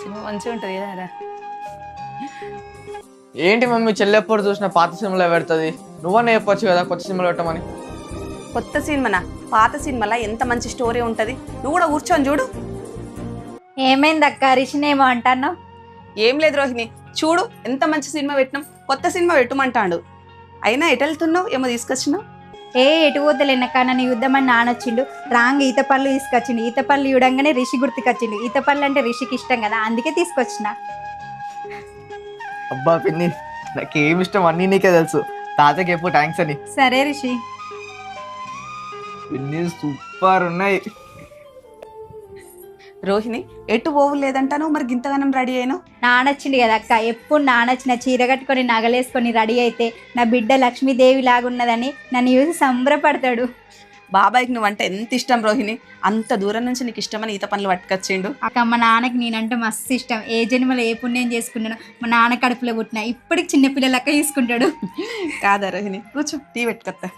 Cinema మంచిగా ఉంటుంది కదా. ఏంటి మమ్మీ చెల్లెప్పుడు చూసిన పాత సినిమాలో పెడుతుంది? నువ్వనే చెప్పొచ్చు కదా కొత్త సినిమాలు పెట్టమని. కొత్త సినిమానా? పాత సినిమాలో ఎంత మంచి స్టోరీ ఉంటుంది, నువ్వు కూడా కూర్చొని చూడు. ఏమైంది అక్క, రిషినేమో అంటున్నావు? ఏం లేదు రోహిణి, చూడు ఎంత మంచి సినిమా పెట్టినాం, కొత్త సినిమా పెట్టమంటాడు. అయినా ఎటు వెళ్తున్నావు, ఏమో తీసుకొచ్చినావు? ఎటు పోతలేనక్క, నన్ను యుద్ధమని నానొచ్చిండు. రాంగ్ ఈత పళ్ళు తీసుకొచ్చిండు. ఈత పళ్ళు చూడంగానే రిషి గుర్తుకొచ్చిండు. ఈత పళ్ళు అంటే రిషికి ఇష్టం కదా, అందుకే తీసుకొచ్చిన. అబ్బా పిన్ని, నాకేం ఇష్టం అన్నీ నీకే తెలుసు. తాతకి ఎప్పుడు థ్యాంక్స్ అని. సరే రిషి. పిన్ని సూపర్ ఉన్నాయి. రోహిణి ఎటు పోవు లేదంటాను, మరి గింతగానం రెడీ అయినావు? నానొచ్చిండు కదా అక్క, ఎప్పుడు నానొచ్చిన చీర కట్టుకొని నగలేసుకొని రెడీ అయితే నా బిడ్డ లక్ష్మీదేవి లాగున్నదని నన్ను చూసి సంబరపడతాడు. బాబాయ్కి నువ్వంటే ఎంత ఇష్టం రోహిణి, అంత దూరం నుంచి నీకు ఇష్టమని ఈత పనులు పట్టుకొచ్చిండు. అక్క మా నాన్నకి నేనంటే మస్తు ఇష్టం. ఏ జన్మలో ఏ పుణ్యం చేసుకున్నాను, మా నాన్న కడుపులో పుట్టిన ఇప్పటికి చిన్నపిల్లలక్క తీసుకుంటాడు. కాదా రోహిణి, కూర్చో టీ పెట్టుకొస్తా.